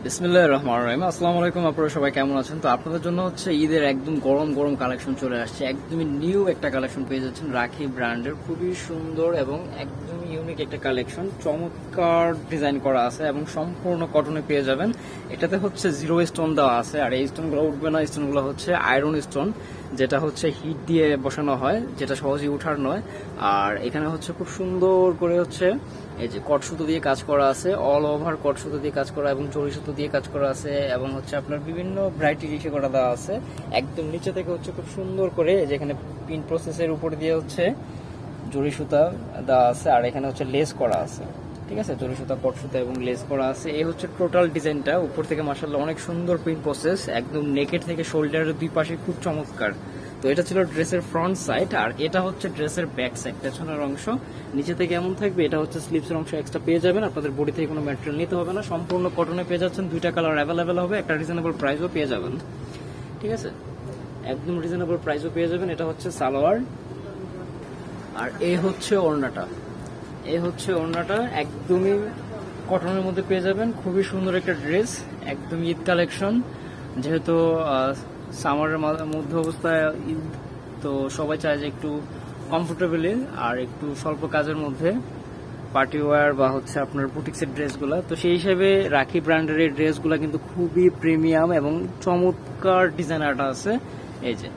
বিসমিল্লাহির রহমানির রহিম। আসসালামু আলাইকুম, আপনারা সবাই কেমন আছেন? তো আপনাদের জন্য হচ্ছে ঈদের একদম গরম গরম কালেকশন চলে আসছে। একদমই নিউ একটা কালেকশন পেয়ে যাচ্ছেন রাখি ব্র্যান্ডের, খুবই সুন্দর এবং একদম ইউনিক একটা কালেকশন। চমৎকার ডিজাইন করা আছে এবং সম্পূর্ণ কটনে পেয়ে যাবেন। এটাতে হচ্ছে জিরো স্টোন দেওয়া আছে, আর এই স্টোনগুলো উঠবে না। স্টোনগুলো হচ্ছে আয়রন স্টোন, যেটা হচ্ছে হিট দিয়ে বসানো হয়, যেটা সহজেই উঠার নয়। আর এখানে হচ্ছে খুব সুন্দর করে হচ্ছে এই যে কট সুতো দিয়ে কাজ করা আছে, অল ওভার কট সুতো দিয়ে কাজ করা এবং জরি সুতো দিয়ে কাজ করা আছে, এবং হচ্ছে আপনার বিভিন্ন ভ্যারাইটি ইসে করা দেওয়া আছে। একদম নিচে থেকে হচ্ছে খুব সুন্দর করে যেখানে পিন প্রসেসের উপর দিয়ে হচ্ছে জরি সুতা দেওয়া আছে, আর এখানে হচ্ছে লেস করা আছে। ঠিক আছে, জরি সুতা, কট সুতা এবং লেস করা আছে। এই হচ্ছে টোটাল ডিজাইনটা। উপর থেকে মাশাআল্লাহ অনেক সুন্দর প্রিন্ট প্রসেস, একদম নেকের থেকে শোল্ডারের দুই পাশে খুব চমৎকার। তো এটা ছিল ড্রেসের ফ্রন্ট সাইড, আর এটা হচ্ছে ড্রেসের ব্যাক সাইড, পেছনের অংশ। নিচে থেকে এমন থাকবে, এটা হচ্ছে স্লিপসের অংশ এক্সট্রা পেয়ে যাবেন। আপনাদের বডি থেকে কোনো ম্যাটেরিয়াল নিতে হবে না, সম্পূর্ণ কটনে পেয়ে যাচ্ছেন। দুইটা কালার অ্যাভেলেবেল হবে, একটা রিজনেবল প্রাইসও পেয়ে যাবেন। ঠিক আছে, একদম রিজনেবল প্রাইসও পেয়ে যাবেন। এটা হচ্ছে সালোয়ার, আর এই হচ্ছে ওড়নাটা। এই হচ্ছে ওড়নাটা, একদমই কটনের মধ্যে পেয়ে যাবেন। খুবই সুন্দর একটা ড্রেস, একদম ঈদ কালেকশন। যেহেতু সামারের মধ্যে অবস্থায় ঈদ, তো সবাই চায় যে একটু কমফোর্টেবলি আর একটু স্বল্প কাজের মধ্যে পার্টি ওয়্যার বা হচ্ছে আপনার বুটিক্সের ড্রেসগুলা। তো সেই হিসেবে রাখি ব্র্যান্ডের এই ড্রেসগুলা কিন্তু খুবই প্রিমিয়াম এবং চমৎকার ডিজাইনারটা আছে। এই যে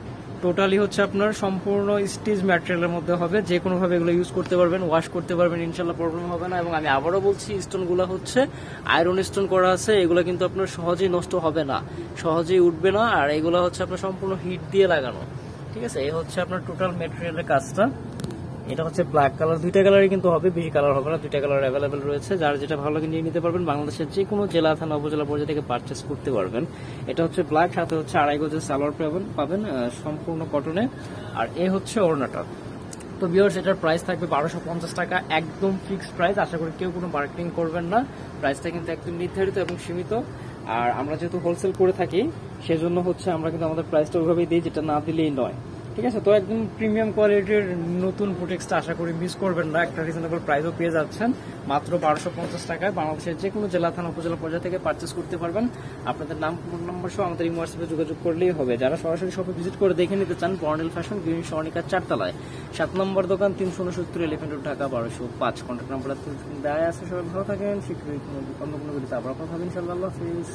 টোটালি হচ্ছে আপনার সম্পূর্ণ স্টিচ ম্যাটেরিয়ালের মধ্যে হবে, যে কোনোভাবে এগুলো ইউজ করতে পারবেন, ওয়াশ করতে পারবেন, ইনশাল্লাহ প্রবলেম হবে না। এবং আমি আবারও বলছি, স্টোনগুলো হচ্ছে আয়রন স্টোন করা আছে, এগুলো কিন্তু আপনার সহজেই নষ্ট হবে না, সহজেই উঠবে না। আর এগুলো হচ্ছে আপনার সম্পূর্ণ হিট দিয়ে লাগানো। ঠিক আছে, এই হচ্ছে আপনার টোটাল ম্যাটেরিয়ালের কাজটা। এটা হচ্ছে ব্ল্যাক কালার, দুইটা কালারই কিন্তু হবে, বেশি কালার হবে না, দুইটা কালার অ্যাভেলেবেল রয়েছে। যার যেটা ভালো লাগে নিয়ে নিতে পারবেন। বাংলাদেশের যে কোনো জেলা, থানা, উপজেলা পর্যায়ে থেকে পারচেস করতে পারবেন। এটা হচ্ছে ব্ল্যাক, সাথে হচ্ছে 2.5 গজের সালোয়ার পাবেন সম্পূর্ণ কটনে। আর এ হচ্ছে ওড়নাটা। তো ভিউয়ার্স, এটার প্রাইস থাকবে 1250 টাকা, একদম ফিক্সড প্রাইস। আশা করি কেউ কোনো বার্গেনিং করবেন না, প্রাইসটা কিন্তু একদম নির্ধারিত এবং সীমিত। আর আমরা যেহেতু হোলসেল করে থাকি, সেজন্য হচ্ছে আমরা কিন্তু আমাদের প্রাইসটা ওইভাবেই দিই, যেটা না দিলেই নয়। ঠিক আছে, তো একদম প্রিমিয়াম কোয়ালিটির নতুন বুটিক্সটা আশা করি মিস করবেন না। একটা রিজনেবল প্রাইসও পেয়ে যাচ্ছেন মাত্র 1250 টাকায়। বাংলাদেশের যে কোনো জেলা, থানা, উপজেলা পর্যায়ে থেকে পারচেস করতে পারবেন। আপনাদের নাম, ফোন নম্বর সহ আমাদের এই হোয়াটসঅ্যাপে যোগাযোগ করলেই হবে। যারা সরাসরি শপে ভিজিট করে দেখে নিতে চান, বর্ণেল ফ্যাশন, গ্রিন সরণিকা 4 তলায়, 7 নম্বর দোকান, 369 elephant road, Dhaka 1205। Contact number দেওয়া আছে। সবাই ভালো থাকেন, শীঘ্রই অন্য কোনো ভিডিওতে আবার কথা হবে ইনশাআল্লাহ। আল্লাহ হাফেজ।